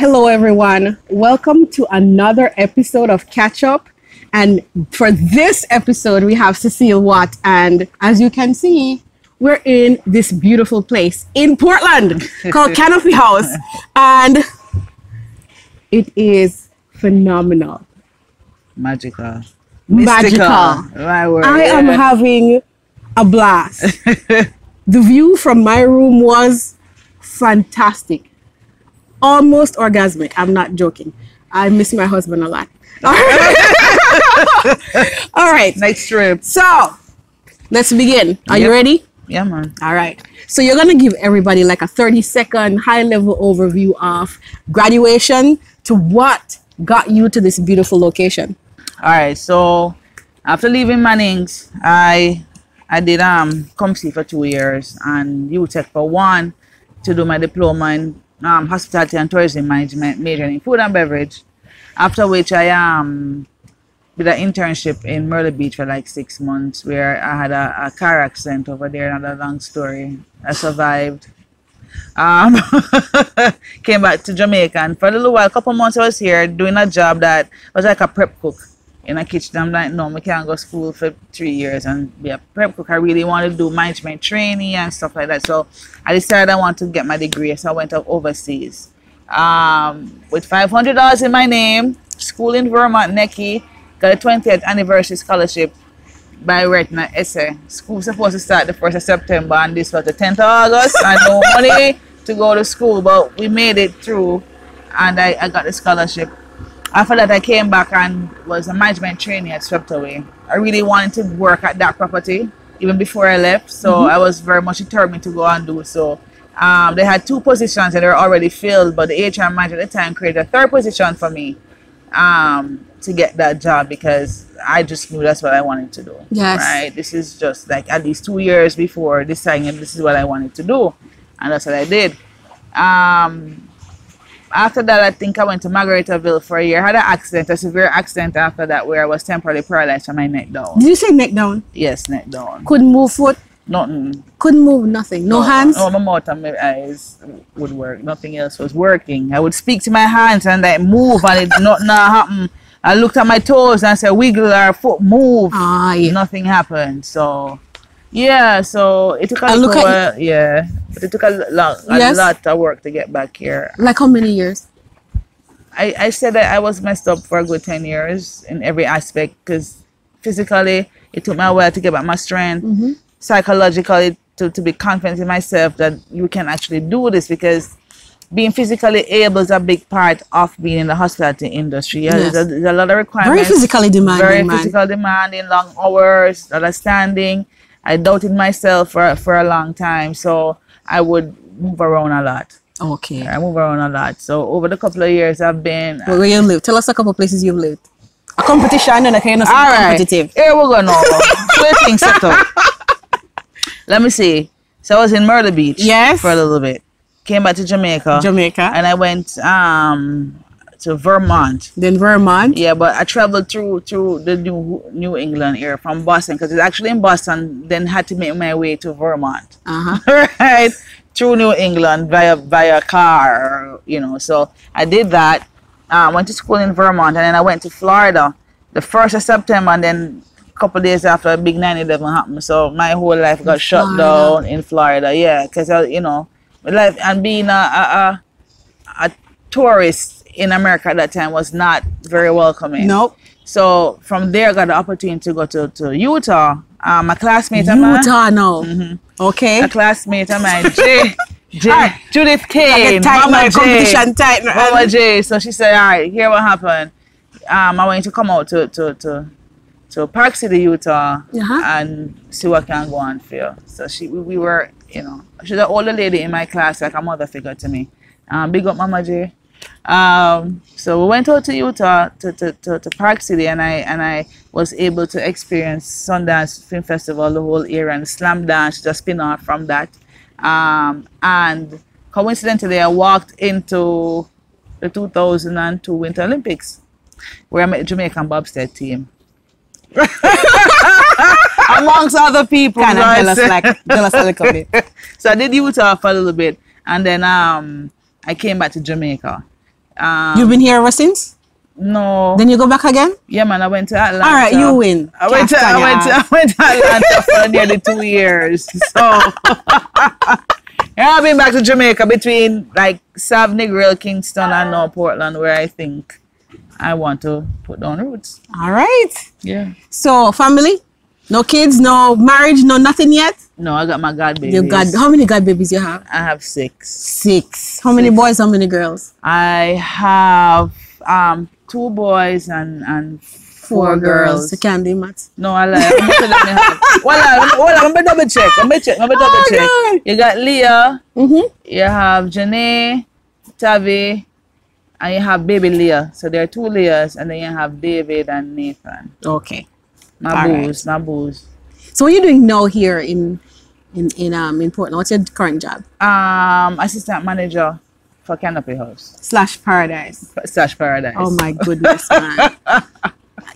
Hello, everyone. Welcome to another episode of Catchup. And for this episode, we have Cecile Watt. And as you can see, we're in this beautiful place in Portland called Canopy House. And it is phenomenal. Magical. Magical. Right word, I am having a blast. The view from my room was fantastic. Almost orgasmic. I'm not joking. I miss my husband a lot. All right. Next trip. So, let's begin. Are you ready? Yeah, man. All right. So, you're going to give everybody like a 30-second high-level overview of graduation to what got you to this beautiful location. All right. So, after leaving Manning's, I did CompC for 2 years and UTech for 1 to do my diploma in hospitality and tourism management, majoring in food and beverage. After which I did an internship in Myrtle Beach for like 6 months, where I had a car accident over there. Another long story. I survived. Came back to Jamaica, and for a little while, a couple months I was here doing a job that was like a prep cook in a kitchen. I'm like, no, I can't go to school for 3 years and be a prep cook. I really want to do management training and stuff like that. So I decided I want to get my degree. So I went up overseas with $500 in my name, school in Vermont, Necky, got a 20th anniversary scholarship by writing an essay. School was supposed to start the 1st of September, and this was the 10th of August. I had no money to go to school, but we made it through, and I got the scholarship. After that, I came back and was a management trainee at Swept Away. I really wanted to work at that property even before I left, so I was very much determined to go and do so. They had 2 positions and they were already filled, but the HR manager at the time created a 3rd position for me to get that job, because I just knew that's what I wanted to do. Yes. Right? This is just like at least 2 years before deciding this is what I wanted to do, and that's what I did. After that, I think I went to Margaritaville for a year. I had an accident, a severe accident after that, where I was temporarily paralyzed from my neck down. Did you say neck down? Yes, neck down. Couldn't move foot? Nothing. Couldn't move nothing? No hands? No, my mouth and my eyes would work. Nothing else was working. I would speak to my hands and like move, and it nothing happened. I looked at my toes and said, wiggle our foot, move. Yeah. Nothing happened. So, yeah, so it took a little while. Yeah, but it took a lot of work to get back here. Like how many years? I said that I was messed up for a good 10 years in every aspect, because physically, it took me a while to get back my strength. Psychologically, to be confident in myself that you can actually do this, because being physically able is a big part of being in the hospitality industry. Yes. There's a lot of requirements. Very physically demanding. Very physical demanding, long hours, a lot of standing. I doubted myself for a long time, so I would move around a lot. Okay. I move around a lot. So over the couple of years, I've been... Where you live? Tell us a couple of places you've lived. A competition and a kind of competitive. Here we go now. Waiting set up. Let me see. So I was in Myrtle Beach. Yes. For a little bit. Came back to Jamaica. And I went to Vermont. Then Vermont. Yeah, but I traveled through the New England area from Boston, because it's actually in Boston. Then had to make my way to Vermont. Right, through New England via car, you know. So I did that. Went to school in Vermont, and then I went to Florida the 1st of September, and then a couple of days after a big 9/11 happened. So my whole life got shut down in Florida. Yeah, because you know, life and being a tourist in America at that time was not very welcoming. Nope. So from there, I got the opportunity to go to Utah. My classmate Utah now. Okay. A classmate of mine, Judith Kane, Mama J. Mama J. So she said, all right, here what happened. I want you to come out to Park City, Utah, and see what can go on for you. So we were, you know, she's an older lady in my class, like a mother figure to me. Big up Mama J. So we went out to Utah to Park City, and I was able to experience Sundance Film Festival, the whole area, and Slam Dance, just spin off from that. And coincidentally, I walked into the 2002 Winter Olympics, where I met the Jamaican bobsled team. Amongst other people. Kind of jealous a little bit. So I did Utah for a little bit, and then I came back to Jamaica. You've been here ever since? No. Then you go back again? Yeah, man. I went to Atlanta. All right, you win. I went to Atlanta for nearly 2 years. So yeah, I've been back to Jamaica between like Savney, Grill, Kingston, and now Portland, where I think I want to put down roots. All right. Yeah. So family, no kids, no marriage, no nothing yet. No, I got my god babies. You got how many god babies you have? I have 6. 6. How many boys? How many girls? I have 2 boys and 4 girls. You can't do maths. No, I lie. Let me double check. Let me double check. God. You got Leah. You have Janae, Tavi, and you have baby Leah. So there are 2 Leahs, and then you have David and Nathan. Okay. My booze. So what are you doing now here in Portland? What's your current job? Assistant manager for Canopy House / Paradise. / Paradise. Oh my goodness, man.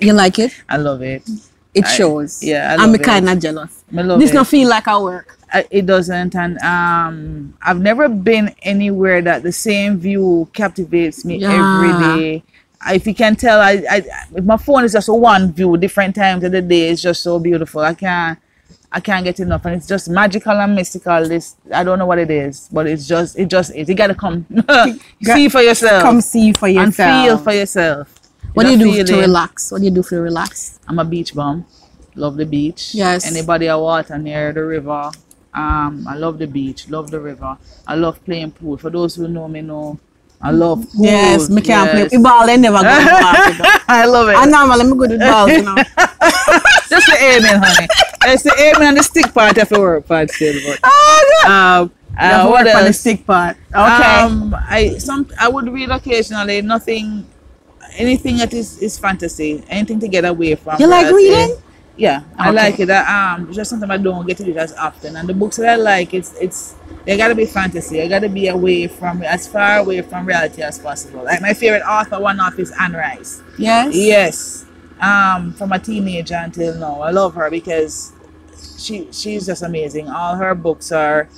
You like it? I love it. It shows. Yeah, I'm kind of jealous. I love this it. not feel like our work. It doesn't, and I've never been anywhere that the same view captivates me every day. If you can tell, if my phone is just one view, different times of the day, it's just so beautiful. I can't get enough, and it's just magical and mystical. I don't know what it is, but it just is. You gotta come see for yourself. Come see for yourself and feel for yourself. What do you do to relax? What do you do to relax? I'm a beach bum. Love the beach. Yes. Anybody I water near the river. I love the beach. Love the river. I love playing pool. For those who know me, know I love pool. Yes, me can't play. The ball, they never go to the ball. I love it. I normally me go to the ball, you know. Just the aiming, honey. It's the aiming and the stick part of the work part still. But, what else? On the stick part. Okay. I would read occasionally. Anything that is fantasy. Anything to get away from. You like reading? Yeah, I like it. It's just something I don't get to do as often. And the books that I like, they gotta be fantasy. I gotta be as far away from reality as possible. Like my favorite author, one off is Anne Rice. Yes. Yes. From a teenager until now, I love her because she's just amazing. All her books are.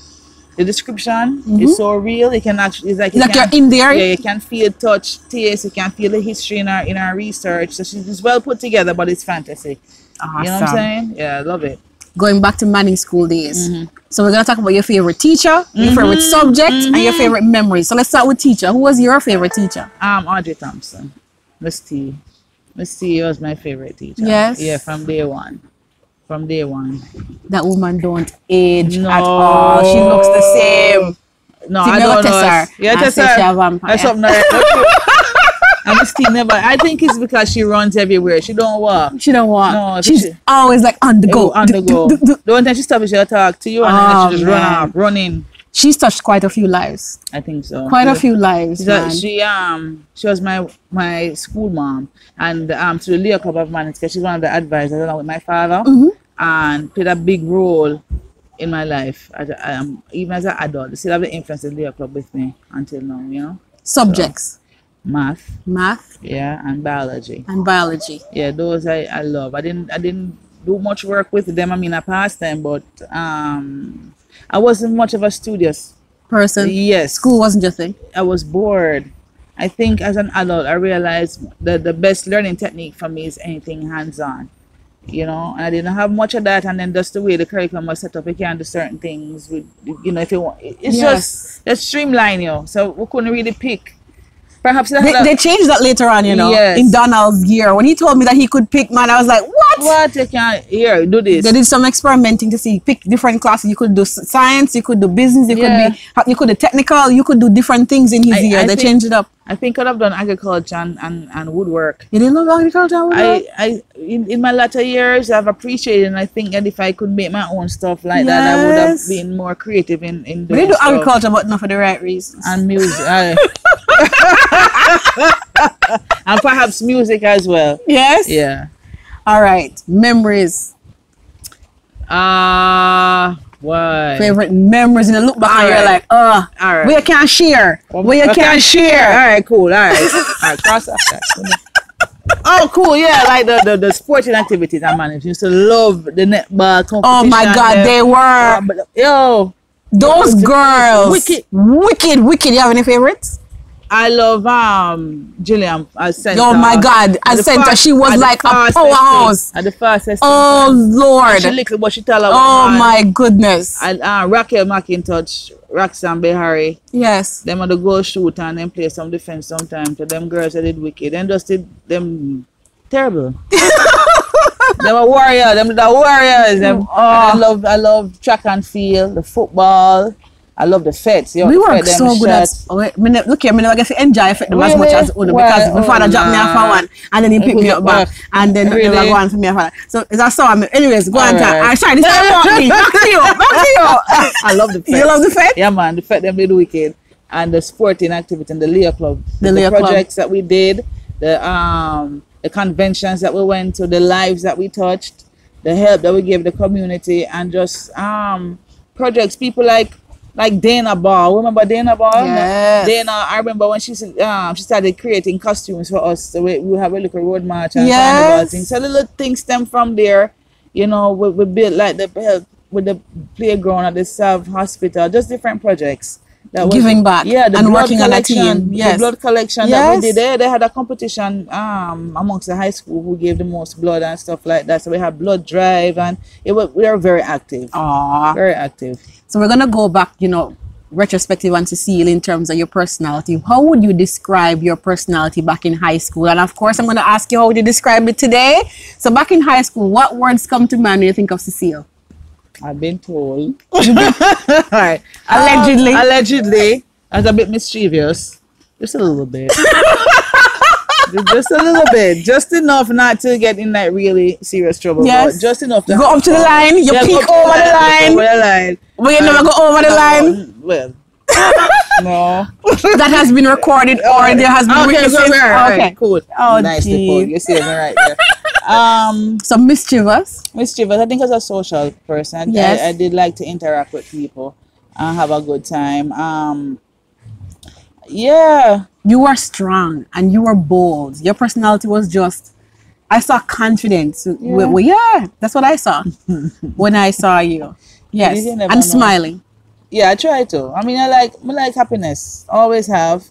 The description is so real. You can actually, it's like you're in there. Yeah, you can feel, touch, taste. You can feel the history in our research. So she's well put together, but it's fantasy. Awesome. You know what I'm saying? Yeah, I love it. Going back to Manning school days. So we're gonna talk about your favorite teacher, your favorite subject, and your favorite memory. So let's start with teacher. Who was your favorite teacher? Audrey Thompson. Miss T. Miss T was my favorite teacher. Yes. Yeah, from day one. From day one. That woman don't age at all. She looks the same. No, I don't know. Yeah, Tessa. That's something I'm still never. I think it's because she runs everywhere. She don't walk. She don't walk. No, she's always like on the go. On the go. The one time she stops, she'll talk to you, and then she just run off, running. She's touched quite a few lives. I think so. Quite a few lives. She was my school mom, and to the Leo Club of Management, because she's one of the advisors along with my father, and played a big role in my life. Even as an adult, still have the influence of the Leo Club with me until now. You know. Subjects. So, Math. Yeah, and biology. Yeah, those I love. I didn't do much work with them. I mean, I passed them, but I wasn't much of a studious person. Yes. School wasn't your thing. I was bored. I think as an adult, I realized that the best learning technique for me is anything hands-on. You know, and I didn't have much of that, and then just the way the curriculum was set up, you can't do certain things with, you know, if you want. It's just streamline, you know. So we couldn't really pick. Perhaps they changed that later on, you know, in Donald's year. When he told me that he could pick, man, I was like, what? What? You can't, here, do this. They did some experimenting to see, pick different classes. You could do science, you could do business, you could do technical, you could do different things in his year. They changed it up. I think I'd have done agriculture and woodwork. You didn't love agriculture and woodwork? In my latter years, I've appreciated, and I think that if I could make my own stuff like that, I would have been more creative in doing But they do agriculture, but not for the right reasons. And music. And perhaps music as well. Yes? Yeah. All right. Memories. What? Favorite memories, and look back and you're like, all right. We can't share. We can't share. All right, cool. All right, cross off that. Oh, cool. Yeah, like the sporting activities I managed. Used to love the netball competition. Oh my God, they were. Yo, those girls. Wicked. You have any favorites? I love Gillian as center. Oh my God! As center, she was like a powerhouse. At the fastest. Oh Lord! She little, but she tell her. Oh my goodness! And Raquel McIntosh, Roxanne Behari. Yes. Them on the goal shoot and then play some defense sometimes. To them girls that did wicked. Them just did them terrible. Them a warrior. Them the warriors. Them, I love track and field, the football. I love the feds. We work so good at. Look here, I never get to enjoy it as much as Uno because my father dropped me off for one and then he picked me up back and then they were going for me for that. So that's so. Anyways, go on. I'm sorry, this time about me. Back to you. I love the feds. You love the feds? Yeah, man. The feds them did wicked and the sporting activity in the Leah Club. The projects that we did, the conventions that we went to, the lives that we touched, the help that we gave the community, and just projects. People like Dana Ball. Remember Dana Ball? Yes. Dana, I remember when she started creating costumes for us. So we have a little road march and carnival things. So little things stem from there. You know, we built like the help with the playground at the Sav Hospital. Just different projects. Giving back. Yeah, and working on a team. Yes. The blood collection that we did there. They had a competition amongst the high school who gave the most blood and stuff like that. So we had blood drive and we were very active. Aww. Very active. So we're gonna go back, retrospective on Cecile in terms of your personality. How would you describe your personality back in high school? And of course, I'm gonna ask you how would you describe it today. So back in high school, what words come to mind when you think of Cecile? I've been told. Right. Allegedly. Allegedly. I was a bit mischievous. Just a little bit. Just a little bit. Just enough not to get in like really serious trouble. Yes. But just enough to go up to the line. You peek over the line. Over the line. But you never go over the line. Well. No. That has been recorded or there has been witnesses. Okay, cool. Oh, nicely put. You see me right there. So mischievous. Mischievous. I think as a social person, yes. I did like to interact with people and have a good time. Yeah. You were strong and you were bold. Your personality was just. I saw confidence. Yeah, that's what I saw when I saw you. Yes, and smiling. Yeah, I try to. I mean, I like happiness. Always have,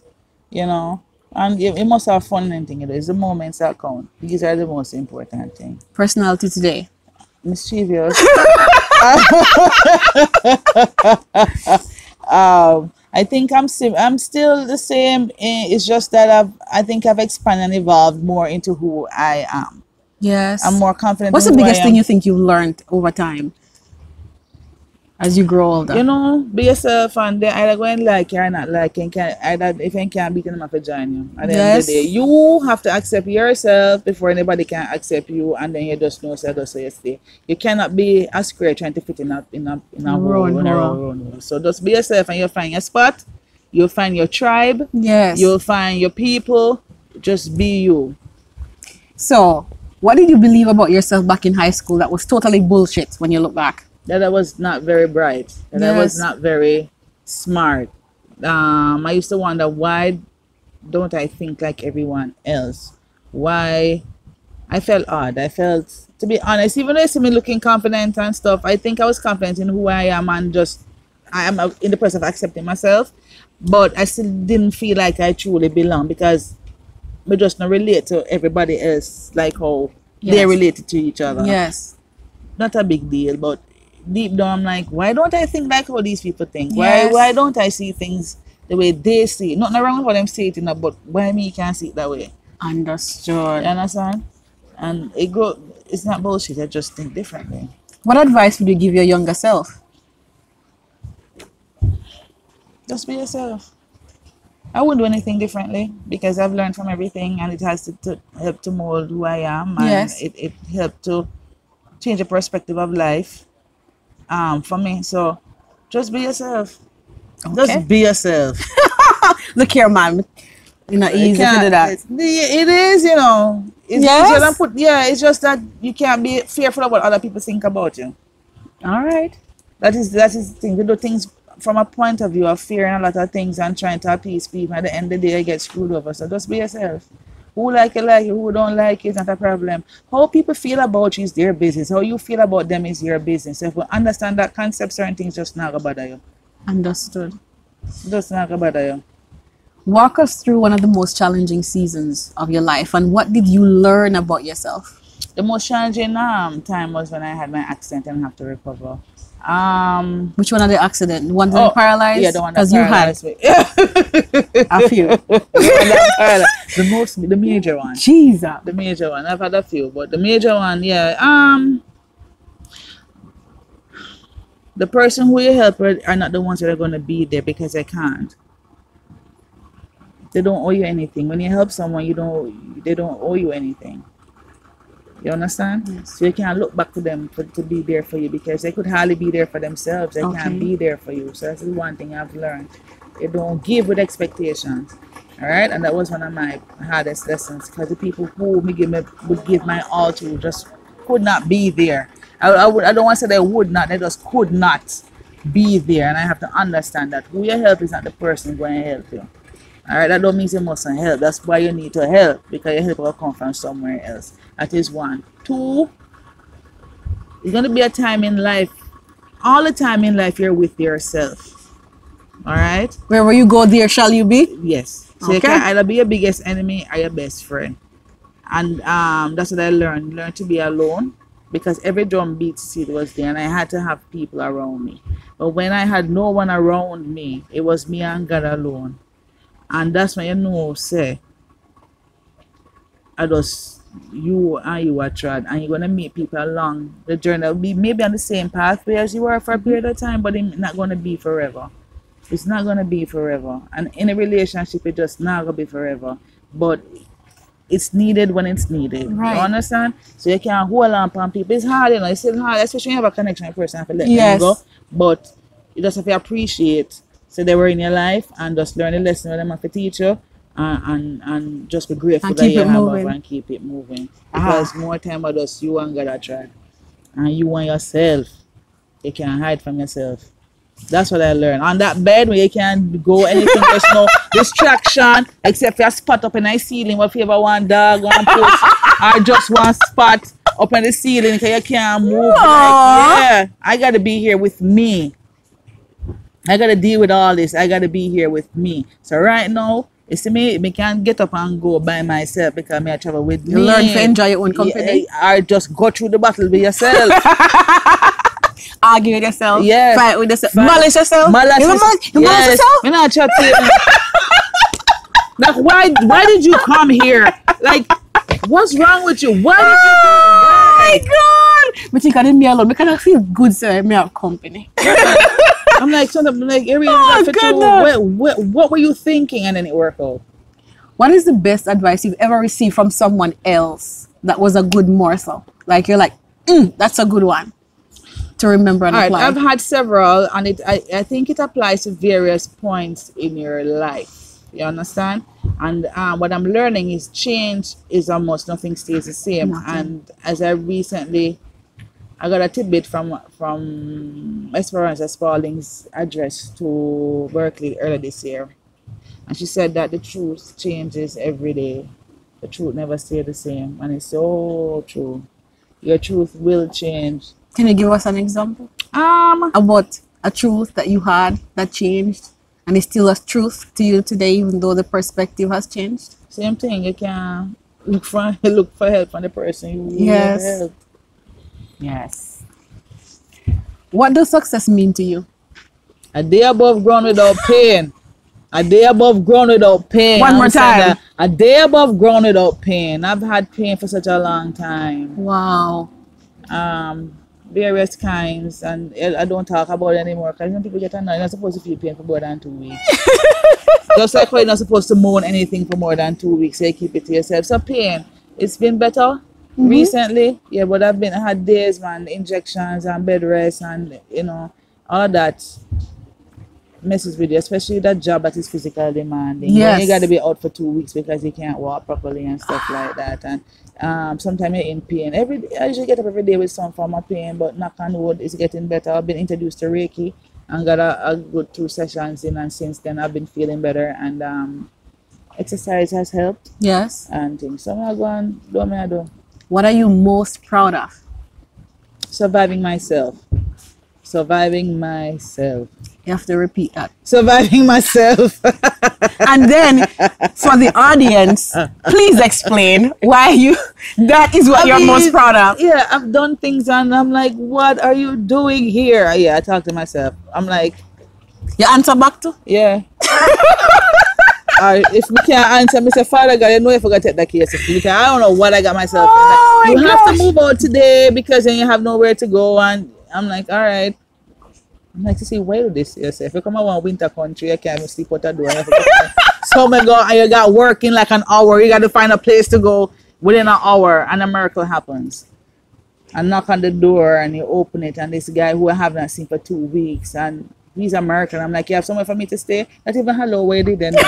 and you must have fun and thing. It's the moments that count. These are the most important thing. Personality today. Mischievous. I think I'm still the same. It's just that I think I've expanded and evolved more into who I am. Yes. I'm more confident. What's the biggest thing you think you've learned over time? As you grow older, be yourself, and they either go and like you or not like you. If you can't beat them, have to join you. At the end of the day, you have to accept yourself before anybody can accept you, and then you just know so you stay. You cannot be a square trying to fit in a row. So just be yourself, and you'll find your spot. You'll find your tribe. Yes. You'll find your people. Just be you. So, what did you believe about yourself back in high school that was totally bullshit when you look back? That I was not very bright, that I was not very smart. I used to wonder, why don't I think like everyone else? Why? I felt odd. I felt, to be honest, even though you see me looking confident and stuff, I think I was confident in who I am and just, I am in the process of accepting myself. But I still didn't feel like I truly belong because we just not relate to everybody else like how they related to each other. Yes. Not a big deal, but deep down I'm like, why don't I think like how these people think? Yes. Why don't I see things the way they see it? Nothing wrong with them see it, but why me can't see it that way? Understood. You understand? And it's not bullshit, I just think differently. What advice would you give your younger self? Just be yourself. I wouldn't do anything differently because I've learned from everything and it has to help to mold who I am, and it helped to change the perspective of life for me. So just be yourself. Okay. Just be yourself. Look here, man. Easy to do that. It is, It's just that you can't be fearful of what other people think about you. All right. That is the thing. We do things from a point of view of fearing a lot of things and trying to appease people. At the end of the day, you get screwed over. So just be yourself. Who like you, who don't like you is not a problem. How people feel about you is their business. How you feel about them is your business. So if you understand that concept, certain things just not gonna bother you. Understood. Just not gonna bother you. Walk us through one of the most challenging seasons of your life, and what did you learn about yourself? The most challenging time was when I had my accident and have to recover. Which one of the accident? The one that paralyzed? Yeah, the one that Because you had paralyzed me. a few. The major one. Jesus. The major one. I've had a few, but the major one, yeah. The person who you help are not the ones that are going to be there because they can't. They don't owe you anything. When you help someone, they don't owe you anything. You understand? Yes. So you can't look back to them to be there for you because they could hardly be there for themselves. They can't be there for you. So that's the one thing I've learned. They don't give with expectations. All right? And that was one of my hardest lessons because the people who would give my all to just could not be there. I don't want to say they would not. They just could not be there. And I have to understand that who you help is not the person going to help you. All right, that don't mean you mustn't help. That's why you need to help, because your help will come from somewhere else. That is one. Two, it's going to be a time in life, all the time in life you're with yourself. All right? Wherever you go, there shall you be? Yes. So you can either be your biggest enemy or your best friend. And that's what I learned. Learn to be alone, because every drum beat seed was there and I had to have people around me. But when I had no one around me, it was me and God alone. And that's when you know, say, I just, you are tried, and you're going to meet people along the journey. They'll be maybe on the same pathway as you were for a period of time, but it's not going to be forever. It's not going to be forever. And in a relationship, it's just not going to be forever. But it's needed when it's needed. Right. You understand? So you can't hold on to people. It's hard, you know. It's still hard, especially when you have a connection with a person. You have to let them go. But you just have to appreciate. So they were in your life and just learn the lesson that they have to teach you, and just be grateful that you have it and keep it moving. Because more time about just you and God are tried. And you and yourself. You can't hide from yourself. That's what I learned. On that bed where you can't go anything, there's no distraction except for a spot up in the ceiling. What if you ever one dog, one post, or just one spot up in the ceiling because you can't move. Like, yeah, I gotta be here with me. I gotta deal with all this. I gotta be here with me. So right now, you see me can't get up and go by myself because I travel with me. You learn to enjoy your own company. I just go through the battle with yourself. Argue with yourself. Yes. Fight with yourself. Malice yourself. You malice yourself? You're not chatting. Like, why did you come here? Like, what's wrong with you? Why did you do that? Oh my God! But you can't leave me alone because I feel good, sir. Me have company. I'm like, what were you thinking? And then it worked out. What is the best advice you've ever received from someone else that was a good morsel? Like, you're like, that's a good one to remember and apply. I've had several, and I think it applies to various points in your life. You understand? And what I'm learning is change is almost nothing stays the same. Nothing. And as I recently, I got a tidbit from Esperanza Spalding's address to Berkeley earlier this year. And she said that the truth changes every day. The truth never stays the same. And it's so true. Your truth will change. Can you give us an example? About a truth that you had that changed and it's still a truth to you today, even though the perspective has changed? Same thing. You can look for help from the person you help. Yes. What does success mean to you? A day above ground without pain. A day above ground without pain. One more time. A day above ground without pain. I've had pain for such a long time. Wow. Various kinds, and I don't talk about it anymore because when people get annoyed, you're not supposed to feel pain for more than 2 weeks. Just like how you're not supposed to moan anything for more than 2 weeks, so you keep it to yourself. So pain, it's been better recently, yeah, but I had days, man, injections and bed rest and all that messes with you, especially that job that is physically demanding. Yes. You got to be out for 2 weeks because you can't walk properly and stuff like that. And sometimes you're in pain. I usually get up every day with some form of pain, but knock on wood, it's getting better. I've been introduced to Reiki and got a good 2 sessions in, and since then I've been feeling better, and exercise has helped. Yes. And things. So I'm going to do what I do. What are you most proud of? Surviving myself. Surviving myself. You have to repeat that. Surviving myself. And then for the audience, please explain why that is what you're most proud of. Yeah, I've done things and I'm like, what are you doing here? Yeah, I talk to myself. I'm like, You answer back to? yeah. If we can't answer, Mr. Father God, I know if I got to take that case. Because I don't know what I got myself in. Like, you have to move out today because then you have nowhere to go. And I'm like, all right. I'm like, to see, why do this yourself? If you come out one winter country, you can't even sleep out the door. So my God, and you got work in like an hour. You got to find a place to go within an hour, and a miracle happens. I knock on the door and you open it, and this guy who I haven't seen for 2 weeks, and he's American. I'm like, you have somewhere for me to stay? Not even hello, where did then? You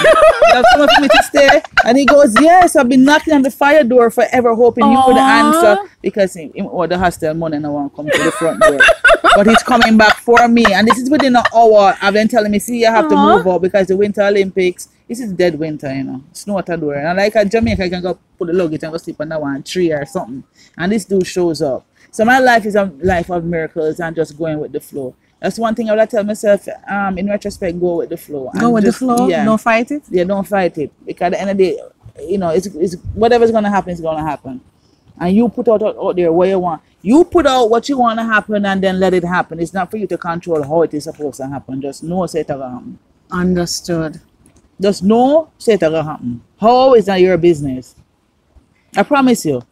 have somewhere for me to stay? And he goes, yes, I've been knocking on the fire door forever, hoping you would answer, because him or the hostel money no one come to the front door. But he's coming back for me, and this is within an hour. I've been telling me, see, you have to move out because the Winter Olympics, this is dead winter, you know. Snow at the door. And like at Jamaica, I can go put the luggage and go sleep on that one tree or something. And this dude shows up. So my life is a life of miracles and just going with the flow. That's one thing I would tell myself, in retrospect, go with the flow. Go with the flow? Yeah. Don't fight it? Yeah, don't fight it. Because at the end of the day, you know, it's whatever's going to happen is going to happen. And you put out there what you want. You put out what you want to happen and then let it happen. It's not for you to control how it is supposed to happen. Just know say it's going to happen. Understood. Just know say it's going to happen. How is not your business? I promise you.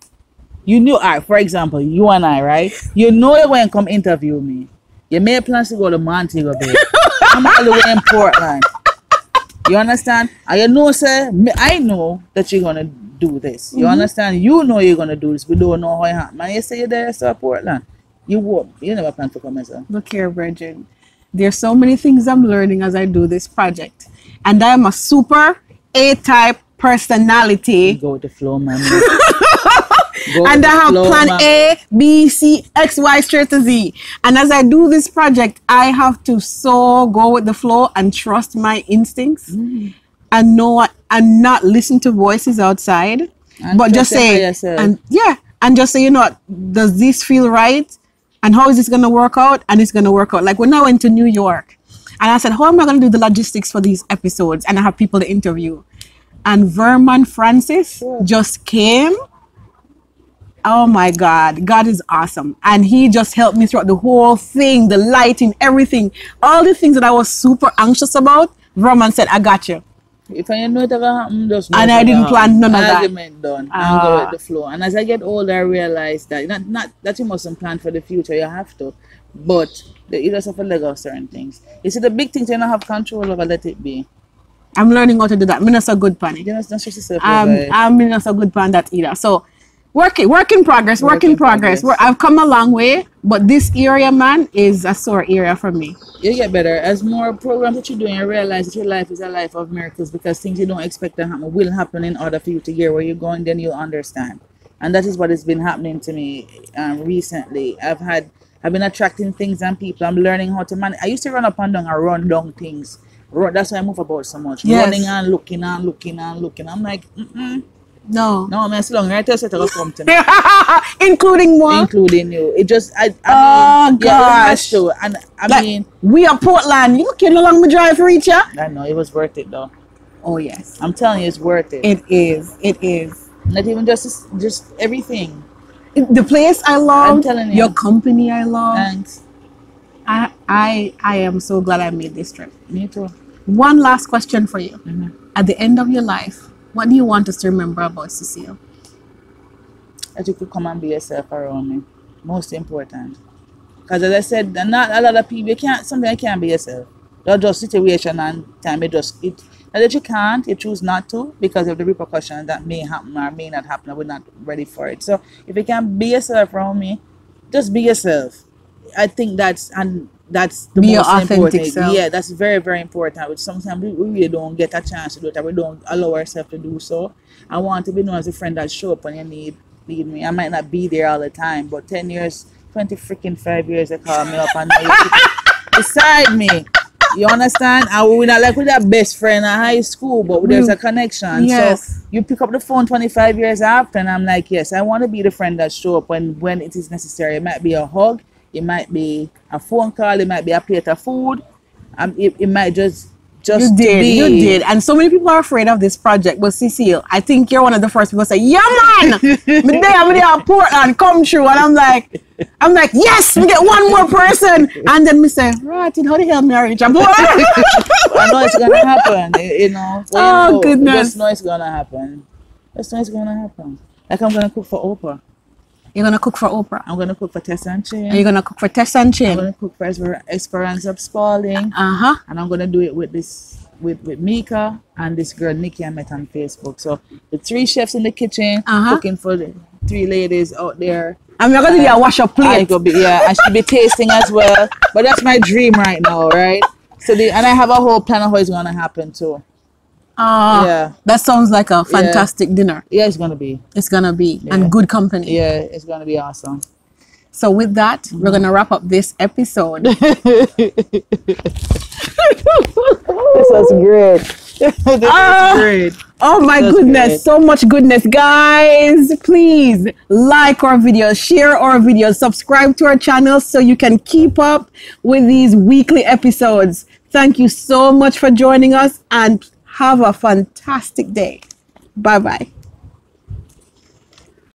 You knew, for example, you and I, right? You know you're going to come interview me. You made plans to go to Montego Bay. I'm all the way in Portland. You understand? And you know, sir, I know that you're going to do this. You understand? You know you're going to do this. We don't know how it happens. And you say you're there, sir, Portland. You won't. You never plan to come, sir. Look here, Virgin. There's so many things I'm learning as I do this project. And I'm a super A-type personality. Go with the flow, man. And I have plan A, B, C, X, Y, straight to Z. And as I do this project, I have to so go with the flow and trust my instincts and know and not listen to voices outside, and but just say, and just say, you know what, does this feel right? And how is this going to work out? And it's going to work out. Like when I went to New York and I said, how am I going to do the logistics for these episodes? And I have people to interview. And Vernon Francis just came. Oh my God, God is awesome. And he just helped me throughout the whole thing, the lighting, everything. All the things that I was super anxious about, Vernon said, I got you. If I know it ever happen, just know and I didn't plan none of that. Argument done and go with the flow. And as I get older, I realize that not that you mustn't plan for the future, you have to. But you just have to let go of certain things. You see, the big things you don't have control over, let it be. I'm learning how to do that. I'm not so good pan it. You know, it's not just yourself. I'm not so good pan that either. So work in progress. I've come a long way, but this area, man, is a sore area for me. You get better. As more programs that you're doing, you realize that your life is a life of miracles, because things you don't expect to happen will happen in order for you to get where you're going, then you'll understand. And that is what has been happening to me recently. I've been attracting things and people. I'm learning how to manage. I used to run up and down and run down things. That's why I move about so much. Yes. Running and looking and looking and looking. I'm like, No, man, so long. Right, to come to me. Including what? Including you. It just, I mean, gosh. Yeah, and I mean, we are Portland. You look how long we drive for each other. I know, it was worth it though. Oh yes. I'm telling you, it's worth it. It is. It is. Not even just everything. The place I love. I'm telling you. Your company I love. Thanks. I am so glad I made this trip. Me too. One last question for you. At the end of your life, what do you want us to remember about Cecile? That you could come and be yourself around me. Most important. Because as I said, not a lot of people, sometimes you can't be yourself. That's just situation and time. Not that you can't, you choose not to because of the repercussions that may happen or may not happen. We're not ready for it. So if you can be yourself around me, just be yourself. I think that's the most important. Self. Yeah, that's very, very important. Which sometimes we really don't get a chance to do it, and we don't allow ourselves to do so. I want to be known as a friend that show up when you need me. I might not be there all the time, but 10 years, 5 years, they call me up and beside me. You understand? And we're not like with that best friend at high school, but there's a connection. Yes. So you pick up the phone 25 years after, and I'm like, yes, I want to be the friend that show up when it is necessary. It might be a hug. it might be a phone call, it might be a plate of food, it might just you did. And so many people are afraid of this project. But Cecile, I think you're one of the first people to say, yeah man, me there Portland, come true. And I'm like, yes, we get one more person. And then me say, right, how the hell me reach a boy? I know it's gonna happen, you know. Oh, you know, goodness. Just know it's gonna happen. Just know it's gonna happen. Like I'm gonna cook for Oprah. You're gonna cook for Oprah. I'm gonna cook for Tessa and Chin. And you're gonna cook for Tessa and Chin. I'm gonna cook for Esperanza Spalding. Uh-huh. And I'm gonna do it with with Mika and this girl Nikki I met on Facebook. So the 3 chefs in the kitchen cooking for the 3 ladies out there. I'm not gonna do a wash up plate. I should be tasting as well. But that's my dream right now, right? So and I have a whole plan of how it's gonna happen too. Yeah. That sounds like a fantastic dinner. Yeah, it's gonna be. It's gonna be. And good company. Yeah, it's gonna be awesome. So with that, we're gonna wrap up this episode. This was great. This was great. Oh my goodness, great. So much goodness. Guys, please like our videos, share our videos, subscribe to our channel so you can keep up with these weekly episodes. Thank you so much for joining us and have a fantastic day. Bye-bye.